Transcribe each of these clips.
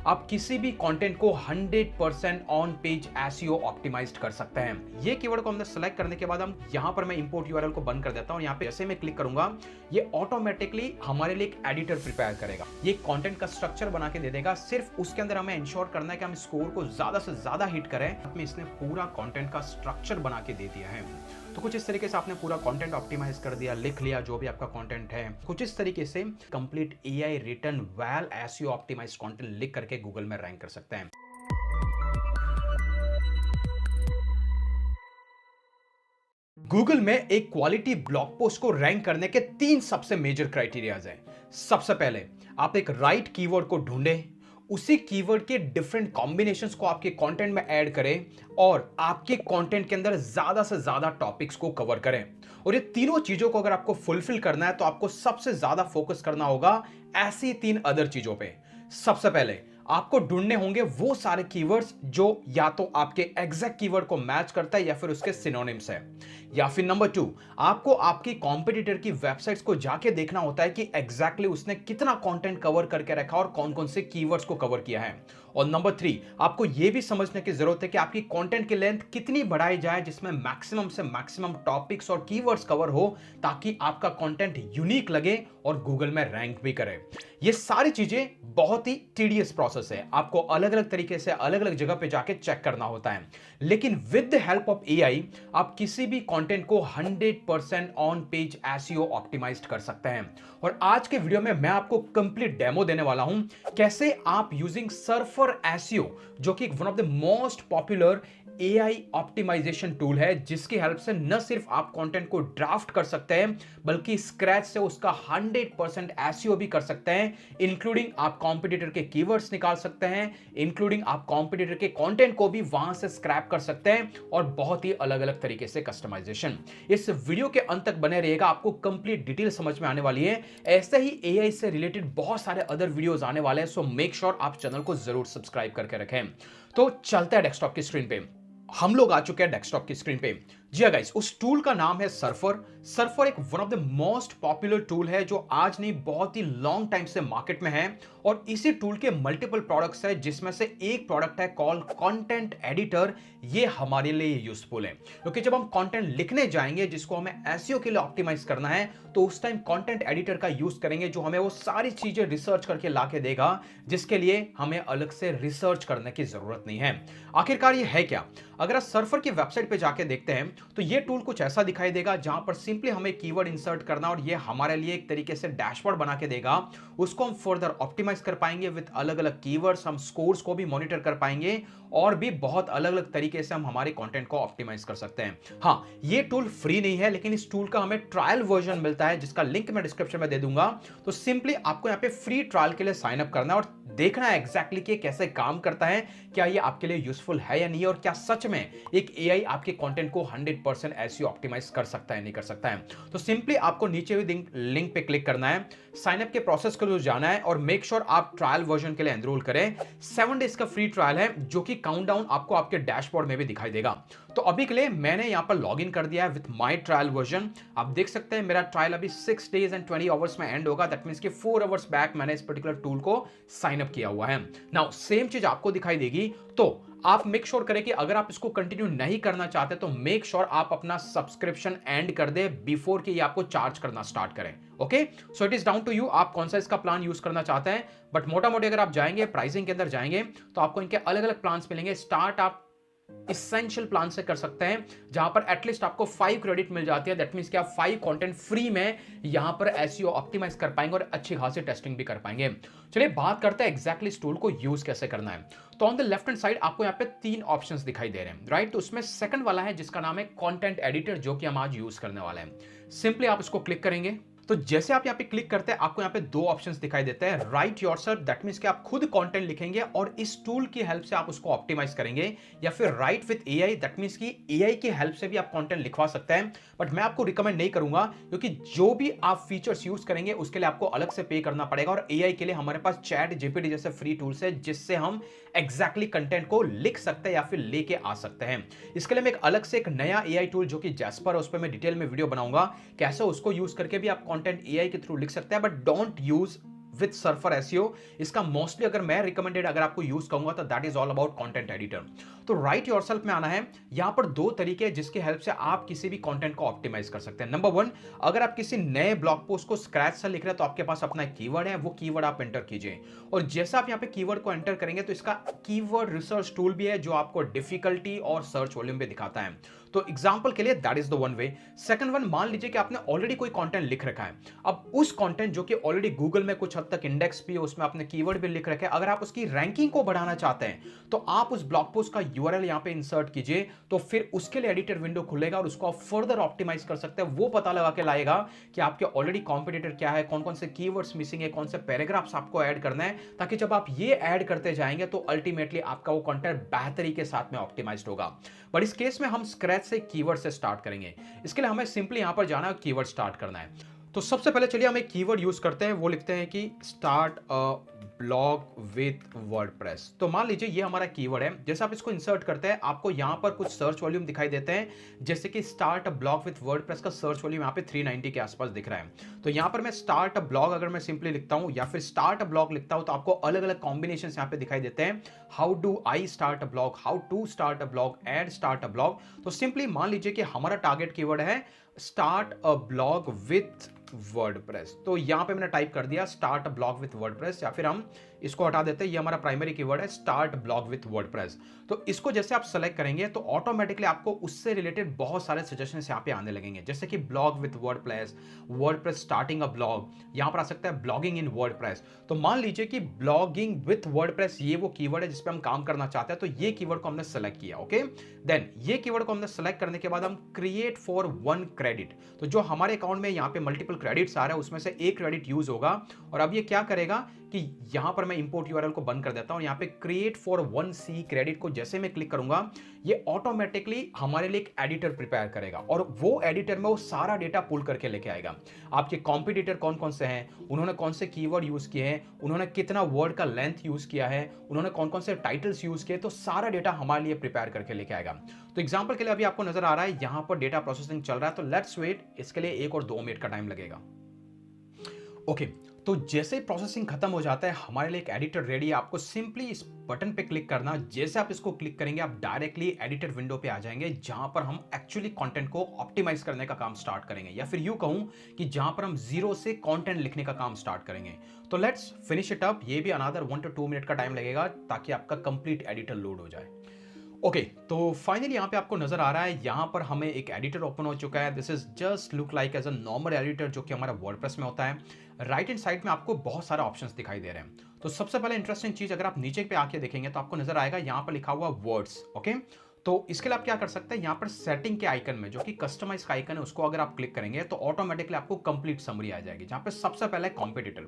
आप किसी भी कंटेंट को 100% ऑन पेज एसईओ ऑप्टिमाइज्ड कर सकते हैं। ये कीवर्ड को हमने सेलेक्ट करने के बाद हम यहाँ पर मैं इंपोर्ट यूआरएल को बंद कर देता हूँ। यहाँ पे जैसे मैं क्लिक करूंगा ये ऑटोमेटिकली हमारे लिए एक एडिटर प्रिपेयर करेगा। ये कंटेंट का स्ट्रक्चर बना के दे देगा। सिर्फ उसके अंदर हमें इंश्योर करना है कि हम स्कोर को ज्यादा से ज्यादा हिट करें। हमें इसने पूरा कंटेंट का स्ट्रक्चर बना के दे दिया है। तो कुछ इस तरीके से आपने पूरा कंटेंट ऑप्टिमाइज कर दिया, लिख लिया जो भी आपका कंटेंट है। कुछ इस तरीके से complete AI written well SEO optimised content लिख करके गूगल में रैंक कर सकते हैं। गूगल में एक क्वालिटी ब्लॉग पोस्ट को रैंक करने के 3 सबसे मेजर क्राइटेरियाज हैं। सबसे पहले आप एक राइट कीवर्ड को ढूंढें, उसी कीवर्ड के डिफरेंट कॉम्बिनेशंस को आपके कंटेंट में ऐड करें और आपके कंटेंट के अंदर ज्यादा से ज्यादा टॉपिक्स को कवर करें। और ये तीनों चीजों को अगर आपको फुलफिल करना है तो आपको सबसे ज्यादा फोकस करना होगा ऐसी 3 अदर चीजों पे। सबसे पहले आपको ढूंढने होंगे वो सारे कीवर्ड्स जो या तो आपके एग्जैक्ट कीवर्ड को मैच करता है या फिर उसके सिनोनिम्स है। या फिर नंबर 2, आपको आपकी कॉम्पिटिटर की वेबसाइट्स को जाके देखना होता है कि एग्जैक्टली उसने कितना कंटेंट कवर करके रखा और कौन कौन से कीवर्ड्स को कवर किया है। और नंबर 3, आपको यह भी समझने की जरूरत है कि आपकी कंटेंट की लेंथ कितनी बढ़ाई जाए जिसमें मैक्सिमम से मैक्सिमम टॉपिक्स और कीवर्ड्स कवर हो ताकि आपका कंटेंट यूनिक लगे और गूगल में रैंक भी करे। ये सारी चीजें बहुत ही टीडियस प्रोसेस है। आपको अलग अलग तरीके से अलग अलग जगह पे जाके चेक करना होता है। लेकिन with the help of AI आप किसी भी कंटेंट को 100% ऑन पेज एसईओ ऑप्टिमाइज्ड कर सकते हैं। और आज के वीडियो में मैं आपको कंप्लीट डेमो देने वाला हूं कैसे आप यूजिंग सर्फर एसईओ, जो कि one of the most popular AI optimisation tool है, जिसकी हेल्प से न सिर्फ आप कंटेंट को ड्राफ्ट कर सकते हैं बल्कि स्क्रैच से उसका 100% एसईओ भी कर सकते हैं। इंक्लूडिंग आप कॉम्पिटिटर के कीवर्ड्स निकाल सकते हैं, इंक्लूडिंग आप कॉम्पिटिटर के कंटेंट को भी वहां से स्क्रैप कर सकते हैं और बहुत ही अलग अलग तरीके से कस्टमाइजेशन। इस वीडियो के अंत तक बने रहिएगा, आपको कंप्लीट डिटेल समझ में आने वाली है। ऐसे ही एआई से रिलेटेड बहुत सारे अदर वीडियोस आने वाले हैं, सो मेक श्योर आप चैनल को जरूर सब्सक्राइब करके रखें। तो चलते हैं डेस्कटॉप की स्क्रीन पे। हम लोग आ चुके हैं डेस्कटॉप की स्क्रीन पे। जी हाँ गाइस, उस टूल का नाम है सर्फर। सर्फर एक one of the most popular tool है जो आज नहीं बहुत ही लॉन्ग टाइम से मार्केट में है। और इसी टूल के मल्टीपल प्रोडक्ट्स है जिसमें से एक प्रोडक्ट है कॉल्ड कंटेंट एडिटर। ये हमारे लिए यूजफुल है क्योंकि जब हम कंटेंट लिखने जाएंगे जिसको हमें एसईओ के लिए ऑप्टिमाइज करना है तो उस टाइम कंटेंट एडिटर का यूज करेंगे जो हमें वो सारी चीजें रिसर्च करके लाके देगा जिसके लिए हमें अलग से रिसर्च करने की जरूरत नहीं है। आखिरकार ये है क्या? अगर आप सर्फर की वेबसाइट पे जाके देखते हैं तो ये टूल कुछ ऐसा दिखाई देगा जहां पर सिंपली हमें कीवर्ड इंसर्ट करना और ये हमारे लिए एक तरीके से डैशबोर्ड बना के देगा। उसको हम फर्दर ऑप्टिमाइज कर पाएंगे विद अलग अलग कीवर्ड्स, हम स्कोर्स को भी मॉनिटर कर पाएंगे और भी बहुत अलग अलग तरीके से हम हमारे कंटेंट को ऑप्टिमाइज कर सकते हैं। हाँ, ये टूल फ्री नहीं है लेकिन इस टूल का हमें ट्रायल वर्जन मिलता है जिसका लिंक मैं डिस्क्रिप्शन में दे दूंगा। तो सिंपली आपको यहाँ पे फ्री ट्रायल के लिए साइन अप करना है और देखना है एग्जैक्टली कि कैसे काम करता है, क्या ये आपके लिए यूजफुल है या नहीं और क्या सच में एक एआई आपके कंटेंट को 100% एसईओ ऑप्टिमाइज कर सकता है नहीं कर सकता है। तो सिंपली आपको नीचे हुई लिंक पे क्लिक करना है, साइन अप के प्रोसेस को जाना है और मेक श्योर आप ट्रायल वर्जन के लिए एनरोल करें। 7 डेज का फ्री ट्रायल है जो कि काउंटडाउन आपको आपके डैशबोर्ड में भी दिखाई देगा। तो अभी के लिए मैंने यहां पर लॉग इन कर दिया है विद माय ट्रायल वर्जन। आप देख सकते हैं मेरा ट्रायल अभी 6 डेज एंड 20 आवर्स में एंड होगा। दैट मींस कि 4 आवर्स बैक मैंने इस पर्टिकुलर टूल को साइन अप किया हुआ है। नाउ सेम चीज आपको दिखाई देगी। तो आप मेक श्योर करें कि अगर आप इसको कंटिन्यू नहीं करना चाहते तो मेक श्योर आप अपना सब्सक्रिप्शन एंड कर दे बिफोर कि ये आपको चार्ज करना स्टार्ट करें। Okay, so it is down to you, आप कौन सा इसका प्लान यूज करना चाहते हैं। बट मोटा मोटी अगर आप जाएंगे प्राइसिंग के अंदर जाएंगे तो आपको इनके अलग अलग प्लान्स मिलेंगे। स्टार्ट आप इसेंशियल प्लान से कर सकते हैं जहां पर एटलीस्ट आपको 5 क्रेडिट मिल जाती है। दैट मींस कि आप 5 कंटेंट फ्री में यहां पर एसईओ ऑप्टिमाइज कर पाएंगे और अच्छी खासी टेस्टिंग भी कर पाएंगे। चलिए बात करते हैं एग्जैक्टली इस टूल को यूज कैसे करना है। तो on the left hand side आपको यहां पे 3 ऑप्शंस दिखाई दे रहे हैं, राइट। तो उसमें सेकंड वाला है जिसका नाम है कंटेंट एडिटर, जो कि हम आज यूज करने वाले हैं। सिंपली आप इसको क्लिक करेंगे तो जैसे आप यहाँ पे क्लिक करते हैं आपको यहाँ पे 2 ऑप्शंस दिखाई देते हैं। राइट योरसेल्फ, दैट मींस कि आप खुद कंटेंट लिखेंगे और इस टूल की हेल्प से आप उसको ऑप्टिमाइज करेंगे, या फिर right with AI, that means कि एआई की हेल्प से भी आप कंटेंट लिखवा सकते हैं। बट मैं आपको रिकमेंड नहीं करूंगा क्योंकि जो भी आप फीचर्स यूज करेंगे उसके लिए आपको अलग से पे करना पड़ेगा। और एआई के लिए हमारे पास चैट जीपीटी जैसे फ्री टूल्स है जिससे हम एग्जैक्टली कंटेंट को लिख सकते हैं या फिर लेके आ सकते हैं। इसके लिए मैं एक अलग से एक नया एआई टूल जो कि जैस्पर है उस पर मैं डिटेल में वीडियो बनाऊंगा कैसे उसको यूज करके भी आप कंटेंट एआई के थ्रू लिख सकते हैं। But don't use with surfer SEO, इसका मोस्टली अगर मैं रिकमेंडेड अगर आपको यूज करूंगा तो that is all about content editor. तो राइट योरसेल्फ में आना है। यहां पर दो तरीके हैं जिसकी हेल्प से आप किसी भी कंटेंट को ऑप्टिमाइज कर सकते हैं। नंबर वन, अगर आप किसी नए ब्लॉग पोस्ट को स्क्रैच से लिख रहे हैं तो आपके पास अपना एक कीवर्ड है, वो कीवर्ड आप एंटर कीजिए और जैसे आप यहां पे कीवर्ड को एंटर करेंगे तो इसका कीवर्ड रिसर्च टूल भी है जो आपको डिफिकल्टी और सर्च वॉल्यूम भी दिखाता है। तो एग्जांपल के लिए that is the one way. Second one, मान लीजिए कि आपने ऑलरेडी कोई कंटेंट लिख रखा है, अब उस कंटेंट जो कि ऑलरेडी गूगल में कुछ हद तक इंडेक्स भी है, उसमें आपने कीवर्ड भी लिख रखे हैं, अगर आप उसकी रैंकिंग को बढ़ाना चाहते हैं तो आप उस ब्लॉग पोस्ट का यूआरएल यहां पे इंसर्ट कीजिए, तो फिर उसके लिए एडिटर विंडो खुलेगा और उसको आप फर्दर ऑप्टिमाइज कर सकते हैं। वो पता लगा के लाएगा कि आपके ऑलरेडी कॉम्पिटिटर क्या है, कौन कौन से कीवर्ड्स मिसिंग है, कौन से पैराग्राफ्स आपको ऐड करना है, ताकि जब आप ये ऐड करते जाएंगे तो अल्टीमेटली आपका वो कंटेंट बेहतरी के साथ में ऑप्टिमाइज्ड होगा। बट इस केस में हम स्क्रैच से कीवर्ड से स्टार्ट करेंगे। इसके लिए हमें सिंपली यहां पर जाना है, कीवर्ड स्टार्ट करना है। तो सबसे पहले चलिए हम एक कीवर्ड यूज करते हैं, वो लिखते हैं कि start a blog with WordPress. तो मान लीजिए ये हमारा कीवर्ड है। जैसे आप इसको इंसर्ट करते हैं आपको यहां पर कुछ सर्च वॉल्यूम दिखाई देते हैं, जैसे कि start a blog with WordPress का सर्च वॉल्यूम यहां पे 390 के आसपास दिख रहा है। तो यहां पर मैं स्टार्ट अ ब्लॉग अगर मैं सिंपली लिखता हूं या फिर स्टार्ट अ ब्लॉग लिखता हूं तो आपको अलग अलग कॉम्बिनेशन यहां पे दिखाई देते हैं। How do I start a blog, how to start a blog, and start a blog. तो सिंपली मान लीजिए कि हमारा टारगेट कीवर्ड है start a blog with WordPress. तो यहां पे मैंने टाइप कर दिया start a blog with WordPress, या फिर हम इसको हटा देते हैं, ये हमारा प्राइमरी कीवर्ड है स्टार्ट ब्लॉग विथ वर्डप्रेस। तो इसको जैसे आप सेलेक्ट करेंगे तो ऑटोमेटिकली आपको उससे रिलेटेड बहुत सारे सजेशंस यहाँ पे आने लगेंगे, जैसे कि blog with WordPress, WordPress starting a blog, यहाँ पर आ सकता है ब्लॉगिंग इन वर्डप्रेस। तो मान लीजिए कि ब्लॉगिंग विथ वर्डप्रेस ये वो कीवर्ड है जिस पे हम काम करना चाहते हैं, तो ये कीवर्ड को हमने सेलेक्ट किया। ओके, देन ये कीवर्ड को हमने सेलेक्ट करने के बाद हम क्रिएट फॉर वन क्रेडिट, तो जो हमारे अकाउंट में यहाँ पे मल्टीपल क्रेडिट्स आ रहे हैं उसमें से एक क्रेडिट यूज होगा। और अब ये क्या करेगा कि यहां पर मैं इंपोर्ट यूआरएल को बंद कर देता हूं, यहां पे create for one C credit को जैसे मैं क्लिक करूंगा ये ऑटोमेटिकली हमारे लिए एक एडिटर प्रिपेयर करेगा और वो एडिटर में वो सारा डेटा पुल करके लेके आएगा। आपके कॉम्पिटिटर कौन कौन से हैं, उन्होंने कौन से कीवर्ड यूज किए हैं, उन्होंने कितना वर्ड का लेंथ यूज किया है, उन्होंने कौन कौन से टाइटल्स यूज किए, तो सारा डेटा हमारे लिए प्रिपेयर करके लेके आएगा। तो एग्जांपल के लिए अभी आपको नजर आ रहा है यहां पर डेटा प्रोसेसिंग चल रहा है, तो लेट्स वेट, इसके लिए 1 और 2 मिनट का टाइम लगेगा। ओके, तो जैसे ही प्रोसेसिंग खत्म हो जाता है हमारे लिए एक एडिटर रेडी है। आपको सिंपली इस बटन पे क्लिक करना, जैसे आप इसको क्लिक करेंगे आप डायरेक्टली एडिटर विंडो पे आ जाएंगे जहां पर हम एक्चुअली कंटेंट को ऑप्टिमाइज करने का काम स्टार्ट करेंगे, या फिर यूं कहूं कि जहां पर हम जीरो से कंटेंट लिखने का काम स्टार्ट करेंगे। तो लेट्स फिनिश इट अप, ये भी अनदर 1 to 2 मिनट का टाइम लगेगा ताकि आपका कंप्लीट एडिटर लोड हो जाए। ओके, तो फाइनली यहाँ पे आपको नजर आ रहा है यहाँ पर हमें एक एडिटर ओपन हो चुका है। This is just look like as a normal editor जो कि हमारा वर्डप्रेस में होता है। राइट हैंड साइड में आपको बहुत सारे ऑप्शंस दिखाई दे रहे हैं। तो सबसे पहले इंटरेस्टिंग चीज, अगर आप नीचे पे आके देखेंगे तो आपको नजर आएगा यहाँ पर लिखा हुआ वर्ड्स। ओके, तो इसके लिए आप क्या कर सकते हैं, यहाँ पर सेटिंग के आइकन में जो कि कस्टमाइज का आइकन है उसको अगर आप क्लिक करेंगे तो ऑटोमेटिकली आपको कंप्लीट समरी आ जाएगी, जहां पे सबसे पहले कॉम्पिटिटर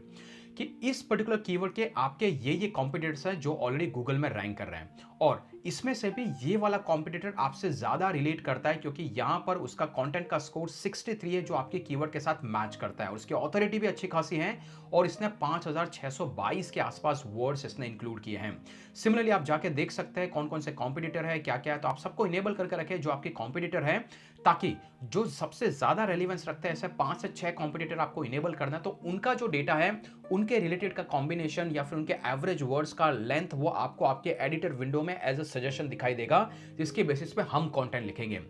कि इस पर्टिकुलर कीवर्ड के आपके ये कॉम्पिटिटर्स हैं जो ऑलरेडी गूगल में रैंक कर रहे हैं, और इसमें से भी ये वाला कॉम्पिटिटर आपसे ज्यादा रिलेट करता है क्योंकि यहां पर उसका कंटेंट का स्कोर 63 है जो आपके कीवर्ड के साथ मैच करता है, और उसकी ऑथोरिटी भी अच्छी खासी है और इसने 5622 के आसपास वर्ड्स इसने इंक्लूड किए हैं। सिमिलरली आप जाके देख सकते हैं कौन कौन से कॉम्पिटिटर है, क्या क्या है, तो आप सबको इनेबल करके रखें जो आपके कॉम्पिटिटर है, ताकि जो सबसे ज्यादा रेलिवेंस रखते हैं, ऐसे 5 से 6 कॉम्पिटिटर आपको इनेबल करना है, तो उनका जो डेटा है उनके रिलेटेड का कॉम्बिनेशन या फिर उनके एवरेज वर्ड्स का लेंथ वो आपको आपके एडिटर विंडो में एज अ सजेशन दिखाई देगा, जिसके बेसिस पे हम कंटेंट लिखेंगे।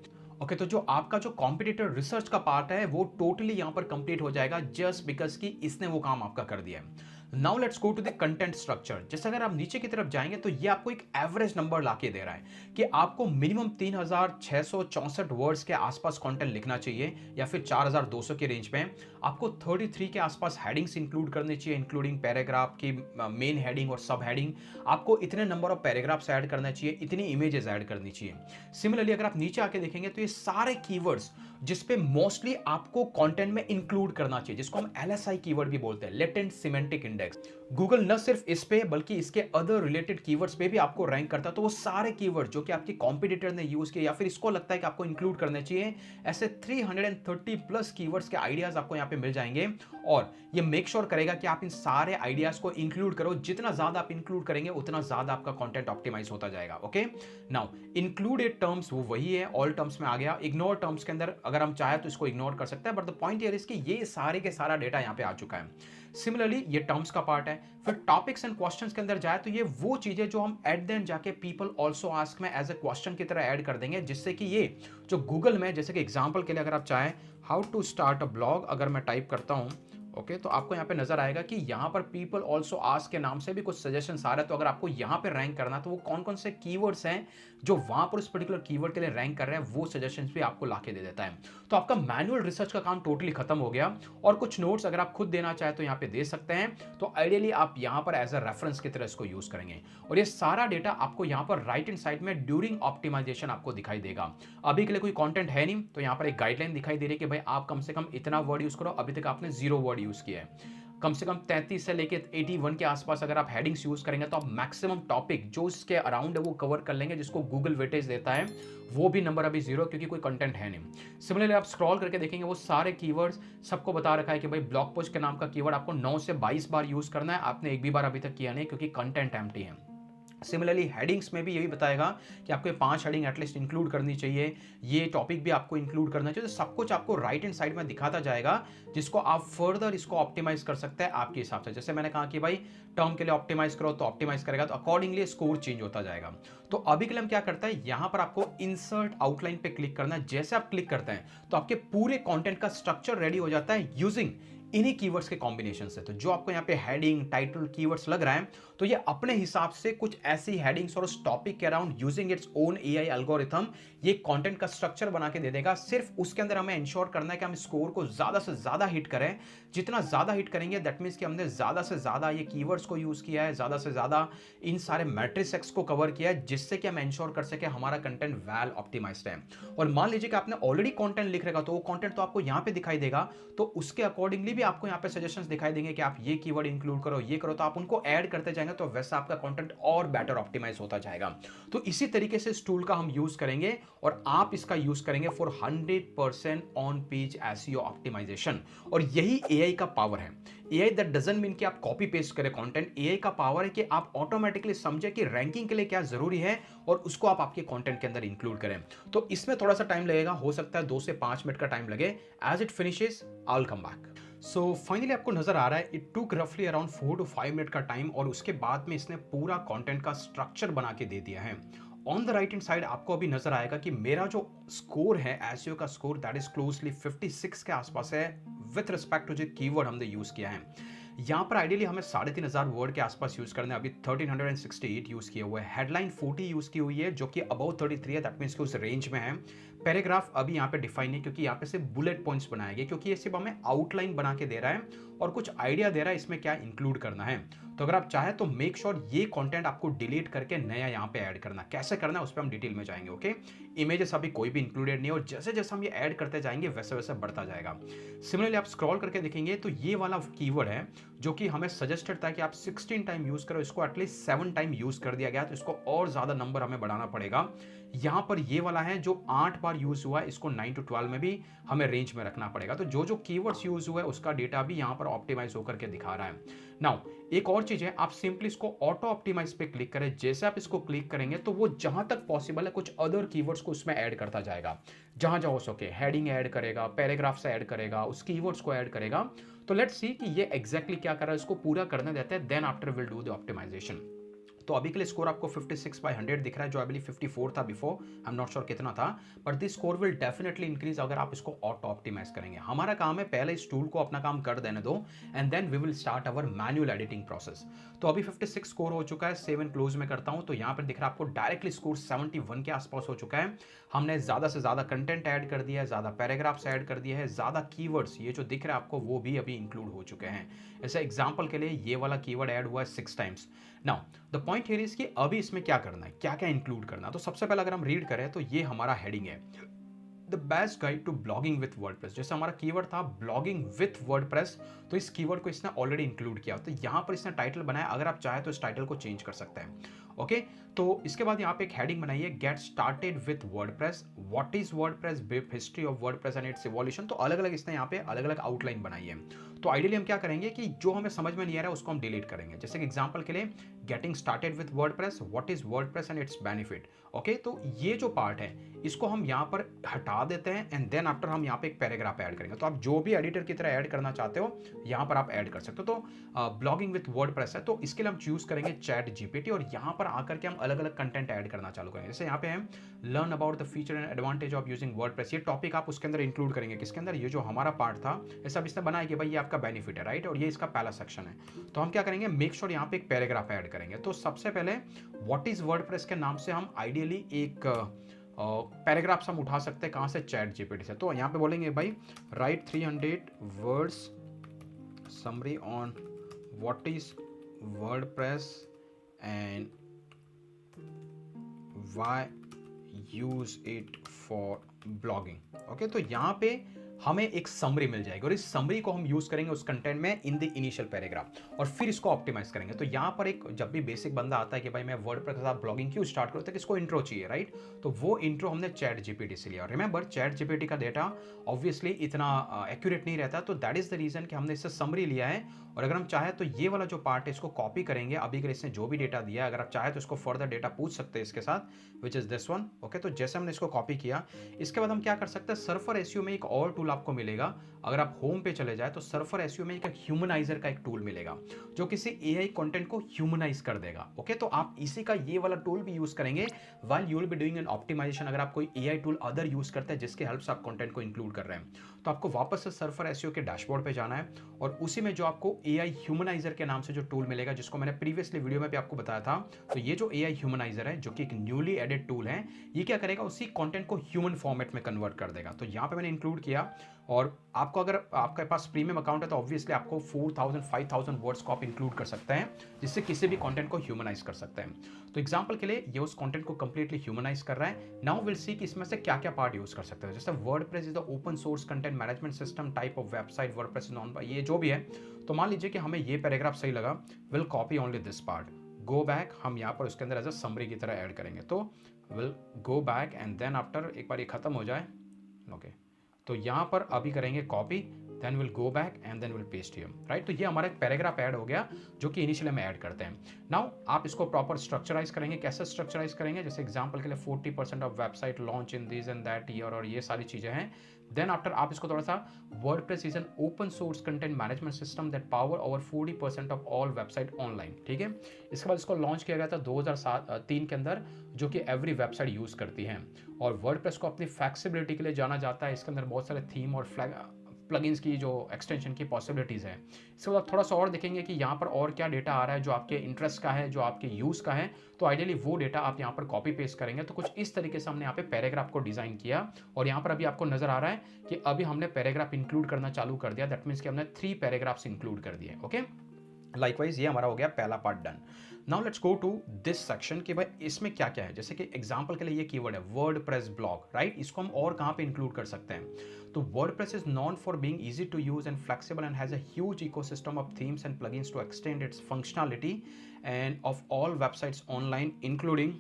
ओके, तो जो आपका जो कॉम्पिटिटर रिसर्च का पार्ट है वो टोटली यहां पर कंप्लीट हो जाएगा जस्ट बिकॉज कि इसने वो काम आपका कर दिया है। Now let's go to the content structure. जैसे अगर आप नीचे की तरफ जाएंगे तो ये आपको एक एवरेज नंबर लाके दे रहा है कि आपको मिनिमम 3664 वर्ड्स के आसपास कंटेंट लिखना चाहिए, या फिर 4200 के रेंज में। आपको 33 के आसपास हेडिंग्स इंक्लूड करनी चाहिए, इंक्लूडिंग पैराग्राफ की मेन हेडिंग और सब हेडिंग। आपको इतने नंबर ऑफ पैराग्राफ्स ऐड करना चाहिए, इतनी इमेजेस ऐड करनी चाहिए। सिमिलरली अगर आप नीचे आके देखेंगे तो ये सारे कीवर्ड्स जिसपे मोस्टली आपको कंटेंट में इंक्लूड करना चाहिए, जिसको हम एलएसआई कीवर्ड भी बोलते हैं, लेटेंट सिमेंटिक इंडेक्स। गूगल न सिर्फ इस पे बल्कि इसके अदर रिलेटेड कीवर्ड्स पे भी आपको रैंक करता है। तो वो सारे कीवर्ड जो कि आपके कॉम्पिटिटर ने यूज किए या फिर इसको लगता है कि आपको इंक्लूड करने चाहिए, ऐसे 330 प्लस कीवर्ड्स के आइडियाज आपको यहाँ पे मिल जाएंगे, और ये मेक श्योर करेगा कि आप इन सारे आइडियाज को इंक्लूड करो। जितना ज्यादा आप इंक्लूड करेंगे उतना ज्यादा आपका कंटेंट ऑप्टिमाइज होता जाएगा। ओके, नाउ इंक्लूडेड टर्म्स वो वही है, ऑल टर्म्स में आ गया। इग्नोर टर्म्स के अंदर अगर हम चाहे तो इसको इग्नोर कर सकते हैं, but the point here is कि ये सारे के सारा डेटा यहाँ पे आ चुका है। सिमिलरली ये टर्म्स का पार्ट है। फिर टॉपिक्स एंड क्वेश्चंस के अंदर जाए तो ये वो चीजें जो हम एट द एंड जाके पीपल ऑल्सो आस्क में एज ए क्वेश्चन की तरह ऐड कर देंगे, जिससे कि ये जो गूगल में, जैसे कि एग्जाम्पल के लिए अगर आप चाहें how to start a blog अगर मैं टाइप करता हूं, ओके, तो आपको यहाँ पे नजर आएगा कि यहाँ पर पीपल ऑल्सो आस्क के नाम से भी कुछ सजेशंस आ रहे हैं। तो अगर आपको यहाँ पे रैंक करना है तो वो कौन कौन से कीवर्ड्स हैं जो वहां पर उस पर्टिकुलर कीवर्ड के लिए रैंक कर रहे हैं, वो सजेशंस भी आपको लाके दे देता है। तो आपका मैनुअल रिसर्च का काम टोटली खत्म हो गया। और कुछ नोट्स अगर आप खुद देना चाहे तो यहाँ पे दे सकते हैं। तो आइडियली आप यहाँ पर एज अ रेफरेंस की तरह इसको यूज करेंगे। और ये सारा डेटा आपको यहाँ पर राइट हैंड साइड में ड्यूरिंग ऑप्टिमाइजेशन आपको दिखाई देगा। अभी के लिए कोई कंटेंट है नहीं, तो यहाँ पर एक गाइडलाइन दिखाई दे रही है कि भाई आप कम से कम इतना वर्ड यूज करो। अभी तक आपने 0 वर्ड यूज किया है। कम से कम 33 से लेके 81 के आसपास अगर आप हेडिंग्स यूज करेंगे तो आप मैक्सिमम टॉपिक जो इसके अराउंड है वो कवर कर लेंगे, जिसको गूगल वेटेज देता है। वो भी नंबर अभी 0, क्योंकि कोई कंटेंट है नहीं। सिमिलरली आप स्क्रॉल करके देखेंगे वो सारे कीवर्ड्स सबको बता रखा है कि भाई ब्लॉग पोस्ट के नाम का कीवर्ड आपको 9 से 22 बार यूज करना है। आपने एक भी बार अभी तक किया नहीं, क्योंकि कंटेंट एम्प्टी है। सिमिलरली हेडिंग्स में भी यही बताएगा कि आपको 5 हेडिंग एटलीस्ट इंक्लूड करनी चाहिए, ये टॉपिक भी आपको इंक्लूड करना चाहिए। तो सब कुछ आपको राइट हैंड साइड में दिखाता जाएगा, जिसको आप फर्दर इसको ऑप्टिमाइज कर सकते हैं आपके हिसाब से। जैसे मैंने कहा कि भाई टर्म के लिए ऑप्टिमाइज करो, तो ऑप्टिमाइज करेगा, तो अकॉर्डिंगली स्कोर चेंज होता जाएगा। तो अभी के लिए हम क्या करते हैं, यहां पर आपको इंसर्ट आउटलाइन पे क्लिक करना है। जैसे आप क्लिक करते हैं तो आपके पूरे कंटेंट का स्ट्रक्चर रेडी हो जाता है यूजिंग इन्हीं कीवर्ड्स के कॉम्बिनेशन से। तो जो आपको यहाँ पे हेडिंग, टाइटल, कीवर्ड्स लग रहा है, तो ये अपने हिसाब से कुछ ऐसी हेडिंग्स और उस टॉपिक के around using its own AI algorithm ये कंटेंट का स्ट्रक्चर बना के दे देगा। सिर्फ उसके अंदर हमें इंश्योर करना है कि हम स्कोर को ज्यादा से ज्यादा हिट करें। जितना ज्यादा हिट करेंगे दैट मीन्स कि हमने ज्यादा से ज्यादा ये कीवर्ड्स को यूज किया है, ज्यादा से ज्यादा इन सारे मैट्रिक्स को कवर किया है, जिससे कि हम इंश्योर कर सके हमारा कंटेंट वेल ऑप्टिमाइज्ड है। और मान लीजिए कि आपने ऑलरेडी कंटेंट लिख रखा, तो वो कंटेंट तो आपको यहाँ पे दिखाई देगा, तो उसके अकॉर्डिंगली भी आपको यहाँ पे सजेशंस दिखाई देंगे कि आप ये कीवर्ड इंक्लूड करो, ये करो। तो आप उनको ऐड करते जाएंगे, तो वैसा आपका कंटेंट और बेटर ऑप्टिमाइज होता जाएगा। तो इसी तरीके से इस टूल का हम यूज करेंगे, और आप इसका यूज करेंगे for 100% on page SEO optimization. और यही एआई का पावर है। एआई दैट डजंट मीन कि आप कॉपी पेस्ट करें कंटेंट। एआई का पावर है कि आप ऑटोमेटिकली समझे कि रैंकिंग के लिए क्या जरूरी है, और उसको आप आपके कंटेंट के अंदर इंक्लूड करें। तो इसमें थोड़ा सा टाइम लगेगा, हो सकता है 2 से 5 मिनट का टाइम लगे। As it finishes I will come back. So finally आपको नजर आ रहा है इट टुक रफली अराउंड 4 to 5 मिनट का टाइम, और उसके बाद में इसने पूरा कंटेंट का स्ट्रक्चर बना के दे दिया है। On the right hand side आपको अभी नजर आएगा कि मेरा जो स्कोर है एसईओ का स्कोर, दैट इज क्लोजली 56 के आसपास है विथ रिस्पेक्ट टू जो कीवर्ड हमने यूज किया है। यहाँ पर आइडियली हमें 3500 वर्ड के आसपास यूज करना है। अभी 1368 यूज किए हुए हैं। हेडलाइन 40 यूज की हुई है, जो कि अबाउट 33 है, दैट मीन्स कि उस रेंज में है। पैराग्राफ अभी यहाँ पे डिफाइन नहीं, क्योंकि यहाँ पे सिर्फ बुलेट पॉइंट्स बनाए गए, क्योंकि ये सिर्फ हमें आउटलाइन बना के दे रहा है और कुछ आइडिया दे रहा है इसमें क्या इंक्लूड करना है। तो अगर आप चाहे तो मेक श्योर ये कंटेंट आपको डिलीट करके नया यहाँ पे ऐड करना। कैसे करना है उस पर हम डिटेल में जाएंगे। ओके, इमेजेस अभी कोई भी इंक्लूडेड नहीं है, और जैसे जैसे हम ये ऐड करते जाएंगे वैसे वैसे बढ़ता जाएगा। सिमिलरली आप स्क्रॉल करके देखेंगे तो ये वाला कीवर्ड है जो कि हमें सजेस्टेड था कि आप 16 टाइम यूज करो, इसको एटलीस्ट 7 टाइम यूज कर दिया गया, तो इसको और ज्यादा नंबर हमें बढ़ाना पड़ेगा। यहाँ पर ये वाला है जो 8 बार यूज हुआ है, इसको 9 to 12 में भी हमें रेंज में रखना पड़ेगा। तो जो जो कीवर्ड्स यूज हुआ है उसका डेटा भी यहाँ पर ऑप्टिमाइज होकर के दिखा रहा है। नाउ एक और चीज है, आप सिंपली इसको ऑटो ऑप्टिमाइज पे क्लिक करें। जैसे आप इसको क्लिक करेंगे तो वो जहां तक पॉसिबल है कुछ अदर कीवर्ड्स को उसमें ऐड करता जाएगा। जहां जहां हो सके हेडिंग ऐड करेगा, पैराग्राफ से ऐड करेगा, उस कीवर्ड्स को ऐड करेगा। तो लेट्स सी कि ये एग्जैक्टली क्या कर रहा है, इसको पूरा करने देते हैं, then after will do the optimization. तो अभी के लिए स्कोर आपको 56/100 दिख रहा है, जो आई बिलीव 54 था before, I am not sure कितना था, but this score will definitely increase अगर आप इसको ऑटो ऑप्टिमाइज करेंगे। हमारा काम है पहले इस टूल को अपना काम कर देने दो, and then we will start our manual editing process. तो अभी 56 स्कोर हो चुका है, 7 क्लोज में करता हूं तो यहाँ पर दिख रहा है आपको डायरेक्टली स्कोर 71 के आसपास हो चुका है। हमने ज्यादा से ज्यादा कंटेंट ऐड कर दिया है, ज्यादा पैराग्राफ्स ऐड कर दिया है, ज्यादा कीवर्ड्स ये जो दिख रहा है आपको वो भी अभी इंक्लूड हो चुके हैं। ऐसे एग्जाम्पल के लिए ये वाला कीवर्ड ऐड हुआ है 6 times. Now the point here is कि अभी इसमें क्या करना है, क्या क्या इंक्लूड करना है। तो सबसे पहले अगर हम रीड करें तो ये हमारा हेडिंग है, the best guide to blogging with WordPress. जैसे हमारा कीवर्ड था ब्लॉगिंग विथ वर्डप्रेस, तो इस कीवर्ड को इसने ऑलरेडी इंक्लूड किया। तो यहाँ पर इसने टाइटल बनाया, अगर आप चाहे तो इस टाइटल को चेंज कर सकते हैं। ओके, तो इसके बाद यहाँ पे एक हेडिंग बनाई है, get started with WordPress, what is WordPress, brief history of WordPress and it's evolution. तो अलग अलग इसने यहाँ पे अलग अलग आउटलाइन बनाई है। तो आइडियली हम क्या करेंगे कि जो हमें समझ में नहीं आ रहा है उसको हम डिलीट करेंगे। जैसे कि एग्जांपल के लिए getting started with WordPress, what is WordPress and it's benefit. Okay, तो ये जो पार्ट है इसको हम यहाँ पर हटा देते हैं एंड देन आफ्टर हम यहाँ पे एक पैराग्राफ ऐड करेंगे। तो आप जो भी एडिटर की तरह ऐड करना चाहते हो यहाँ पर आप ऐड कर सकते हो। तो ब्लॉगिंग विथ वर्डप्रेस है, तो इसके लिए हम चूज करेंगे चैट जीपीटी और यहाँ पर आकर के हम अलग अलग कंटेंट ऐड करना चालू करेंगे। जैसे यहाँ पे हम learn about the feature and advantage of using WordPress, ये टॉपिक आप उसके अंदर इंक्लूड करेंगे। किसके अंदर? ये जो हमारा पार्ट था ये सब इसने बनाया कि भाई ये आपका बेनिफिट है, राइट, और ये इसका पहला सेक्शन है। तो हम क्या करेंगे, मेक श्योर यहाँ पे एक पैराग्राफ ऐड करेंगे। तो सबसे पहले व्हाट इज वर्डप्रेस के नाम से हम आइडियली एक पैराग्राफ्स हम उठा सकते हैं। कहाँ से? चैट जीपीटी से। तो यहाँ पे बोलेंगे भाई right 300 words summary on what is WordPress and why use it for blogging. Okay, तो यहाँ पे हमें एक समरी मिल जाएगी और इस समरी को हम यूज करेंगे उस कंटेंट में इन द इनिशियल पैराग्राफ और फिर इसको ऑप्टिमाइज करेंगे। तो यहाँ पर एक जब भी बेसिक बंदा आता है कि भाई मैं वर्डप्रेस के साथ ब्लॉगिंग क्यों स्टार्ट करूँ, तो किसको इंट्रो चाहिए, राइट, तो वो इंट्रो हमने चैट जीपीटी से लिया। रिमेंबर चैट जीपीटी का डेटा ऑब्वियसली इतना एक्यूरेट नहीं रहता, तो दैट इज द रीजन कि हमने इससे समरी लिया है। और अगर हम चाहे तो ये वाला जो पार्ट है इसको कॉपी करेंगे। अभी अगर इसने जो भी डेटा दिया है, अगर आप चाहे तो इसको फर्दर डेटा पूछ सकते हैं इसके साथ, which is this one. Okay, तो जैसे हमने इसको कॉपी किया, इसके बाद हम क्या कर सकते हैं, सर्फर एसईओ में एक और टूल आपको मिलेगा। अगर आप होम पे चले जाए तो सर्फर एसईओ में एक ह्यूमनाइजर का एक टूल मिलेगा जो किसी एआई कंटेंट को ह्यूमनाइज कर देगा। ओके, तो आप इसी का ये वाला टूल भी यूज करेंगे while you will be doing an optimization. अगर आप कोई एआई टूल अदर यूज करते हैं जिसके हेल्प से आप कंटेंट को इंक्लूड कर रहे हैं, तो आपको वापस से सर्फर एसईओ के डैशबोर्ड पे जाना है और उसी में जो आपको एआई ह्यूमनाइजर के नाम से जो टूल मिलेगा, जिसको मैंने प्रीवियसली वीडियो में भी आपको बताया था, तो ये जो एआई ह्यूमनाइजर है जो कि एक न्यूली एडेड टूल है, ये क्या करेगा, उसी कंटेंट को ह्यूमन फॉर्मेट में कन्वर्ट कर देगा। तो यहाँ पे मैंने इंक्लूड किया और आपको अगर आपके पास प्रीमियम अकाउंट है तो ऑब्वियसली आपको 4000 5000 वर्ड्स को आप इंक्लूड कर सकते हैं जिससे किसी भी कंटेंट को ह्यूमनाइज कर सकते हैं। तो एग्जांपल के लिए ये उस कंटेंट को कंप्लीटली ह्यूमनाइज कर रहा है। नाउ विल सी कि इसमें से क्या क्या पार्ट यूज कर सकते हैं। जैसे WordPress is the open source content management system type of website, WordPress is non, ये जो भी है। तो मान लीजिए कि हमें ये पैराग्राफ सही लगा, will copy only this part, go back, हम यहाँ पर उसके अंदर एज अ समरी की तरह ऐड करेंगे। तो will go back and then after एक बार ये खत्म हो जाए, ओके, तो यहाँ पर अभी करेंगे copy, then will go back and then will paste here, right. तो ये हमारा एक पैराग्राफ ऐड हो गया जो कि इनिशियली में ऐड करते हैं। नाउ आप इसको प्रॉपर स्ट्रक्चराइज करेंगे। कैसे स्ट्रक्चराइज करेंगे? जैसे एग्जांपल के लिए 40% of website launch in this and that year, और ये सारी चीजें हैं। देन आफ्टर आप इसको थोड़ा सा, WordPress is an open source content management system that power over 40% of all website online, ठीक है। इसके बाद इसको लॉन्च किया गया था 2003 के अंदर, जो कि एवरी वेबसाइट यूज करती है। और वर्डप्रेस को अपनी फ्लेक्सिबिलिटी के लिए जाना जाता है। इसके अंदर बहुत सारे थीम और प्लगइन्स की जो एक्सटेंशन की पॉसिबिलिटीज़ है। इसके बाद थोड़ा सा और देखेंगे कि यहाँ पर और क्या डेटा आ रहा है जो आपके इंटरेस्ट का है, जो आपके यूज़ का है। तो आइडियली वो डेटा आप यहाँ पर कॉपी पेस्ट करेंगे। तो कुछ इस तरीके से हमने यहाँ पे पैराग्राफ को डिज़ाइन किया और यहाँ पर अभी आपको नजर आ रहा है कि अभी हमने पैराग्राफ इंक्लूड करना चालू कर दिया। दैट मीन्स कि हमने 3 पैराग्राफ्स इंक्लूड कर दिए। ओके, लाइकवाइज ये हमारा हो गया पहला part done. Now let's go to this section कि भाई इसमें क्या क्या है। जैसे कि एग्जांपल के लिए ये कीवर्ड है वर्डप्रेस ब्लॉग, राइट, इसको हम और कहाँ पे इंक्लूड कर सकते हैं। तो WordPress is known for being easy to use and flexible and has a huge ecosystem of themes and plugins to extend its functionality and of all websites online including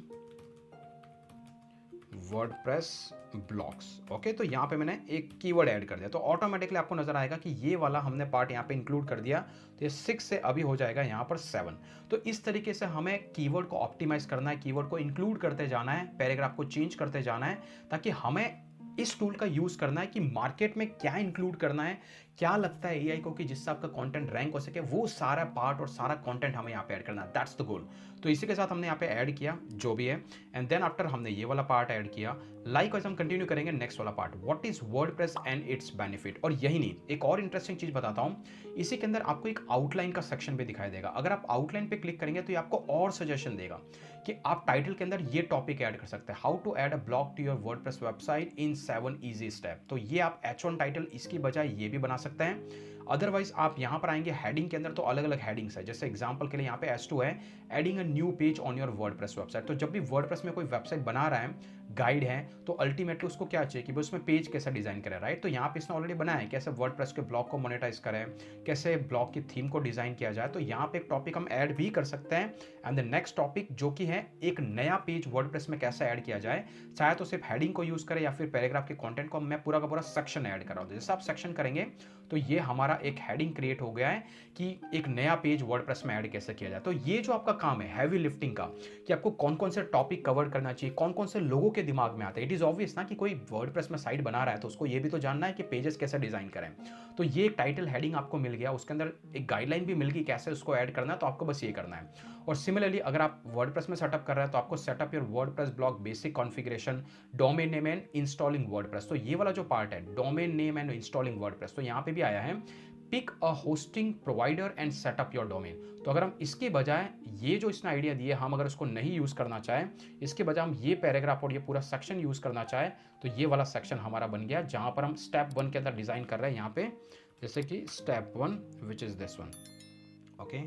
WordPress blogs. Okay, तो यहाँ पे मैंने एक keyword add कर दिया तो automatically आपको नजर आएगा कि ये वाला हमने पार्ट यहाँ पे इंक्लूड कर दिया। तो ये 6 से अभी हो जाएगा यहाँ पर 7। तो इस तरीके से हमें कीवर्ड को ऑप्टिमाइज करना है, कीवर्ड को इंक्लूड करते जाना है, पैराग्राफ को चेंज करते जाना है, ताकि हमें इस टूल का यूज करना है कि मार्केट में क्या इंक्लूड करना है, क्या लगता है एआई को कि जिससे आपका कंटेंट रैंक हो सके, वो सारा पार्ट और सारा कंटेंट हमें यहाँ पे ऐड करना है। That's the goal. तो इसी के साथ हमने यहाँ पे ऐड किया जो भी है एंड देन आफ्टर हमने ये वाला पार्ट ऐड किया। लाइकवाइज हम कंटिन्यू करेंगे नेक्स्ट वाला part, what is WordPress and it's benefit. और यही नहीं, एक और इंटरेस्टिंग चीज बताता हूँ, इसी के अंदर आपको एक आउटलाइन का सेक्शन भी दिखाई देगा। अगर आप आउटलाइन पे क्लिक करेंगे तो ये आपको और सजेशन देगा कि आप टाइटल के अंदर ये टॉपिक ऐड कर सकते हैं, how to add a blog to your WordPress website in 7 easy step. तो ये आप H1 टाइटल इसकी बजाय ये भी बना सकते हैं। अदरवाइज आप यहां पर आएंगे हेडिंग के अंदर, तो अलग अलग हेडिंग्स है। जैसे एग्जांपल के लिए यहाँ पे S2 है, adding a new page on your WordPress website. तो जब भी वर्डप्रेस में कोई वेबसाइट बना रहा है, गाइड है, तो अल्टीमेटली उसको क्या चाहिए कि उसमें पेज कैसा डिजाइन करें, राइट। तो यहाँ पे इसने ऑलरेडी बनाया है कैसे वर्डप्रेस के ब्लॉग को मोनेटाइज करें, कैसे ब्लॉग की थीम को डिजाइन किया जाए। तो यहाँ पे एक टॉपिक हम ऐड भी कर सकते हैं। एंड द नेक्स्ट टॉपिक जो कि है एक नया पेज वर्डप्रेस में कैसे ऐड किया जाए, चाहे तो सिर्फ हेडिंग को यूज करें या फिर पैराग्राफ के कंटेंट को मैं पूरा का पूरा सेक्शन ऐड कर रहा हूँ। जैसे आप सेक्शन करेंगे तो ये हमारा हमारा एक हेडिंग क्रिएट हो गया है कि एक नया पेज वर्डप्रेस में ऐड कैसे किया जाए। तो ये जो आपका काम है हैवी लिफ्टिंग का, कि आपको कौन कौन से टॉपिक कवर करना चाहिए, कौन कौन से लोगों के दिमाग में आता है। इट इज ऑब्वियस ना कि कोई वर्डप्रेस में साइट बना रहा है तो उसको ये भी तो जानना है कि पेजेस कैसे डिजाइन करें। तो ये एक टाइटल हेडिंग आपको मिल गया, उसके अंदर एक गाइडलाइन भी मिल गई कैसे उसको ऐड करना है, तो आपको बस ये करना है। और सिमिलरली अगर आप वर्डप्रेस में सेटअप कर रहे हैं तो आपको set up your WordPress blog, basic configuration, domain name and installing WordPress. तो ये वाला जो पार्ट है domain name and installing WordPress, तो यहाँ पे भी आया है pick a hosting provider and set up your domain. तो अगर हम इसके बजाय ये जो इसने आइडिया दिए हम अगर उसको नहीं यूज करना चाहें, इसके बजाय हम ये पैराग्राफ और ये पूरा सेक्शन यूज करना चाहें, तो ये वाला सेक्शन हमारा बन गया जहां पर हम स्टेप 1 के अंदर डिजाइन कर रहे हैं। यहाँ पे जैसे कि step 1 which is this one, okay.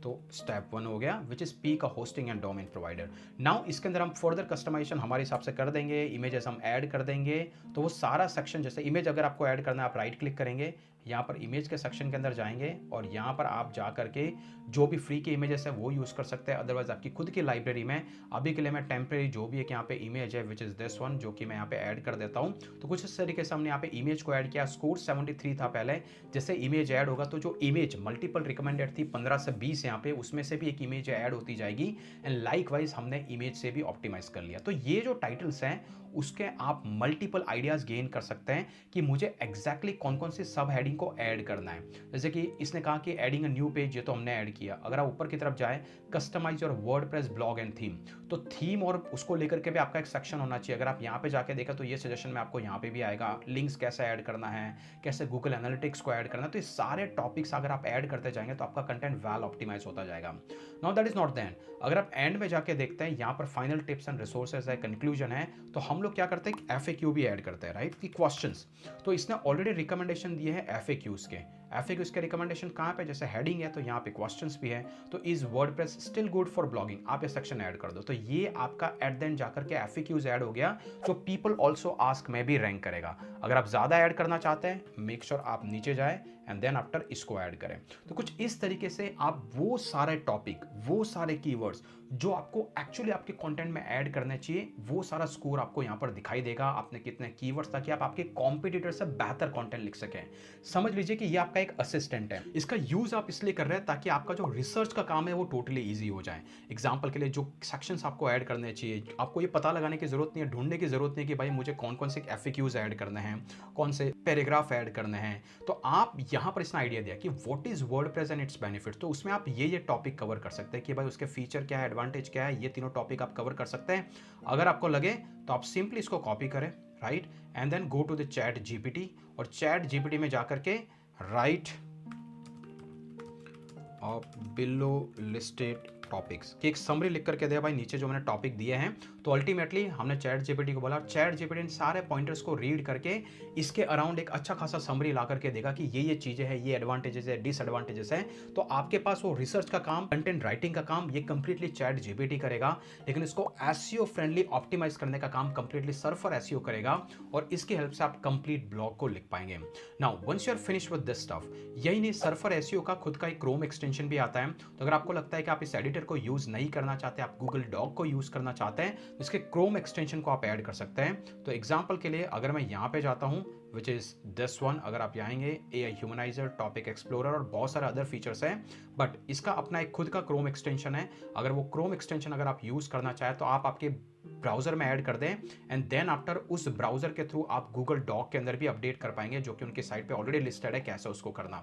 तो स्टेप 1 हो गया विच इज पी का hosting and domain provider. Now इसके अंदर हम फर्दर कस्टमाइजेशन हमारे हिसाब से कर देंगे, इमेजेस हम ऐड कर देंगे। तो वो सारा सेक्शन, जैसे इमेज अगर आपको ऐड करना है आप राइट क्लिक करेंगे, यहाँ पर इमेज के सेक्शन के अंदर जाएंगे और यहाँ पर आप जा करके जो भी फ्री के इमेजेस है वो यूज़ कर सकते हैं। अदरवाइज आपकी खुद की लाइब्रेरी में अभी के लिए मैं टेम्परेरी जो भी एक यहाँ पे इमेज है विच इज़ दिस वन, जो कि मैं यहाँ पे ऐड कर देता हूँ। तो कुछ इस तरीके से हमने यहाँ पे इमेज को ऐड किया। स्कोर 73 था पहले, जैसे इमेज ऐड होगा तो जो इमेज मल्टीपल रिकमेंडेड थी 15 से 20 यहाँ पे, उसमें से भी एक इमेज ऐड होती जाएगी। एंड लाइकवाइज हमने इमेज से भी ऑप्टिमाइज कर लिया। तो ये जो टाइटल्स हैं उसके आप मल्टीपल आइडियाज गेन कर सकते हैं कि मुझे एग्जैक्टली कौन कौन से सब हेडिंग को ऐड करना है। जैसे कि इसने कहा कि एडिंग अ न्यू पेज, ये तो हमने ऐड किया। अगर आप ऊपर की तरफ जाए customize your WordPress blog and theme, तो थीम और उसको लेकर के भी आपका एक सेक्शन होना चाहिए। अगर आप यहाँ पे जाके देखा तो ये सजेशन में आपको यहाँ पे भी आएगा, लिंक्स कैसे ऐड करना है, कैसे गूगल एनालिटिक्स को ऐड करना है। तो ये सारे टॉपिक्स अगर आप ऐड करते जाएंगे तो आपका कंटेंट वेल ऑप्टिमाइज होता जाएगा। Now that is not the end. अगर आप एंड में जाके देखते हैं यहाँ पर फाइनल टिप्स एंड रिसोर्सेज है, कंक्लूजन है, तो हम लोग क्या करते हैं FAQ भी ऐड करते हैं, राइट, कि क्वेश्चंस। तो इसने ऑलरेडी रिकमेंडेशन दिए हैं FAQs के। FAQs के रिकमेंडेशन कहाँ पे, जैसे हेडिंग है तो यहाँ पे क्वेश्चंस भी है। तो is WordPress still good for blogging, आप ये सेक्शन ऐड कर दो। तो ये आपका एट द एंड जाकर के FAQs ऐड हो गया, जो पीपल ऑल्सो आस्क में भी रैंक करेगा। अगर आप ज्यादा ऐड करना चाहते हैं मेक श्योर आप नीचे जाए एंड देन आफ्टर इसको ऐड करें। तो कुछ इस तरीके से आप वो सारे टॉपिक, वो सारे कीवर्ड्स जो आपको एक्चुअली आपके कंटेंट में ऐड करने चाहिए, वो सारा स्कोर आपको यहाँ पर दिखाई देगा, आपने कितने कीवर्ड्स, ताकि आप आपके कॉम्पिटिटर से बेहतर कंटेंट लिख सकें। समझ लीजिए कि ये आपका एक असिस्टेंट है। इसका यूज आप इसलिए कर रहे हैं ताकि आपका जो रिसर्च का काम है वो टोटली ईजी हो जाए। एग्जाम्पल के लिए जो सेक्शंस आपको ऐड करने चाहिए, आपको ये पता लगाने की जरूरत नहीं है, ढूंढने की जरूरत नहीं है कि भाई मुझे कौन कौन से FAQs ऐड करने हैं, कौन से पैराग्राफ ऐड करने हैं। तो आप यहाँ पर इसने आइडिया दिया कि what is WordPress and it's benefit. तो उसमें आप ये टॉपिक कवर कर सकते हैं कि भाई उसके फीचर क्या है, एडवांटेज क्या है, ये तीनों टॉपिक आप कवर कर सकते हैं। अगर आपको लगे तो आप सिंपली इसको कॉपी करें, right, and then go to the chat GPT, और चैट GPT में जाकर के राइट बिलो लिस्टेड टॉपिक्स की एक समरी लिख करके दे भाई नीचे जो मैंने टॉपिक दिए हैं। तो अल्टीमेटली हमने चैट GPT को बोला, चैट GPT इन सारे पॉइंटर्स को रीड करके इसके अराउंड एक अच्छा खासा समरी ला करके देगा कि ये चीजें हैं, ये एडवांटेजेस है, डिसएडवांटेजेस है। तो आपके पास वो रिसर्च का काम, कंटेंट राइटिंग का काम, ये कंप्लीटली चैट GPT करेगा, लेकिन इसको SEO फ्रेंडली ऑप्टिमाइज करने का काम कंप्लीटली सर्फर SEO करेगा, और इसकी हेल्प से आप कंप्लीट ब्लॉग को लिख पाएंगे। Now once you are finish with this stuff, यही नहीं, सर्फर SEO का खुद का एक क्रोम एक्सटेंशन भी आता है। तो अगर आपको लगता है कि आप इस एडिटर को यूज नहीं करना चाहते, आप गूगल डॉक को यूज करना चाहते हैं, तो इसके क्रोम एक्सटेंशन को आप ऐड कर सकते हैं। तो एग्जांपल के लिए अगर मैं यहां पे जाता हूं विच इज दिस वन, अगर आप आएंगे AI ह्यूमनाइजर, टॉपिक एक्सप्लोरर और बहुत सारे अदर फीचर्स हैं, बट इसका अपना एक खुद का क्रोम एक्सटेंशन है। अगर वो क्रोम एक्सटेंशन अगर आप यूज करना चाहें तो आप आपके ब्राउजर में ऐड कर दें, एंड देन आफ्टर उस ब्राउजर के थ्रू आप गूगल डॉक के अंदर भी अपडेट कर पाएंगे, जो कि उनकी साइट पे ऑलरेडी लिस्टेड है कैसे उसको करना।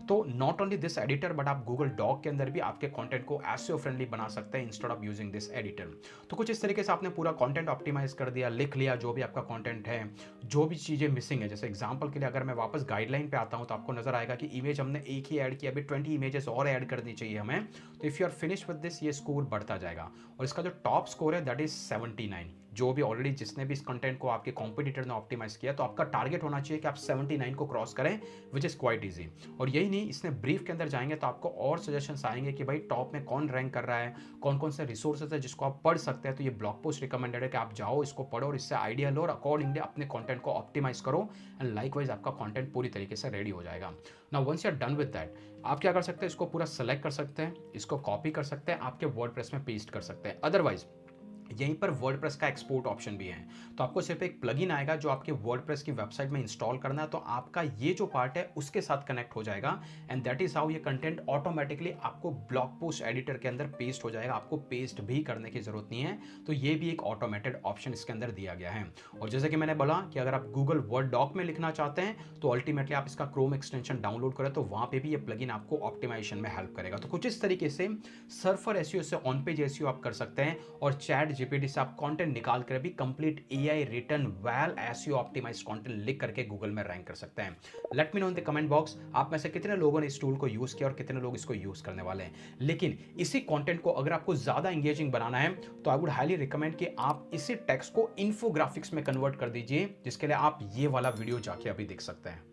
तो not only this editor, but आप गूगल डॉक के अंदर भी आपके कंटेंट को SEO फ्रेंडली बना सकते हैं instead of using this editor. तो कुछ इस तरीके से आपने पूरा कंटेंट ऑप्टिमाइज कर दिया, लिख लिया जो भी आपका कंटेंट है, जो भी चीजें मिसिंग है। जैसे एग्जांपल के लिए अगर मैं वापस गाइडलाइन पे आता हूं तो आपको नजर आएगा कि इमेज हमने एक ही ऐड किया, अभी 20 इमेजेस और ऐड करनी चाहिए हमें। तो if you are finish with this, ये स्कोर बढ़ता जाएगा, और इसका जो टॉप स्कोर है दैट इज 79। जो भी ऑलरेडी जिसने भी इस कंटेंट को आपके कॉम्पिटिटर ने ऑप्टिमाइज किया, तो आपका टारगेट होना चाहिए कि आप 79 को क्रॉस करें, विच इज क्वाइट इजी। और यही नहीं, इसने ब्रीफ के अंदर जाएंगे तो आपको और सजेशंस आएंगे कि भाई टॉप में कौन रैंक कर रहा है, कौन कौन से रिसोर्सेज है जिसको आप पढ़ सकते हैं। तो ये ब्लॉग पोस्ट रिकमेंडेड है कि आप जाओ, इसको पढ़ो और इससे आइडिया लो और अकॉर्डिंगली अपने कंटेंट को ऑप्टिमाइज करो, एंड लाइकवाइज आपका कंटेंट पूरी तरीके से रेडी हो जाएगा। Now once you are done with that, आप क्या कर सकते हैं, इसको पूरा सेलेक्ट कर सकते हैं, इसको कॉपी कर सकते हैं, आपके वर्डप्रेस में पेस्ट कर सकते हैं। अदरवाइज यहीं पर वर्डप्रेस का एक्सपोर्ट ऑप्शन भी है। तो आपको सिर्फ एक प्लगइन आएगा जो आपके वर्डप्रेस की वेबसाइट में इंस्टॉल करना है, तो आपका ये जो पार्ट है उसके साथ कनेक्ट हो जाएगा एंड दैट इज हाउ ये कंटेंट ऑटोमेटिकली आपको ब्लॉग पोस्ट एडिटर के अंदर पेस्ट हो जाएगा। आपको पेस्ट भी करने की जरूरत नहीं है। तो ये भी एक ऑटोमेटेड ऑप्शन इसके अंदर दिया गया है। और जैसे कि मैंने बोला कि अगर आप गूगल वर्ड डॉक में लिखना चाहते हैं तो अल्टीमेटली आप इसका क्रोम एक्सटेंशन डाउनलोड करें, तो वहां पे भी ये प्लगइन आपको ऑप्टिमाइजेशन में हेल्प करेगा। तो कुछ इस तरीके से सर्फर एसईओ से ऑन पेज एसईओ आप कर सकते हैं और चैट जीपीटी से आप कंटेंट निकाल कर भी complete AI written well SEO optimised content लिख करके गूगल में रैंक कर सकते हैं। Let me know in the comment box आप में से कितने लोगों ने इस टूल को यूज किया और कितने लोग इसको यूज करने वाले हैं। लेकिन इसी कंटेंट को अगर आपको ज्यादा एंगेजिंग बनाना है तो आई वुड हाईली रिकमेंड कि आप इसी टेक्स्ट को इन्फोग्राफिक्स में कन्वर्ट कर दीजिए, जिसके लिए आप ये वाला वीडियो जाके अभी देख सकते हैं।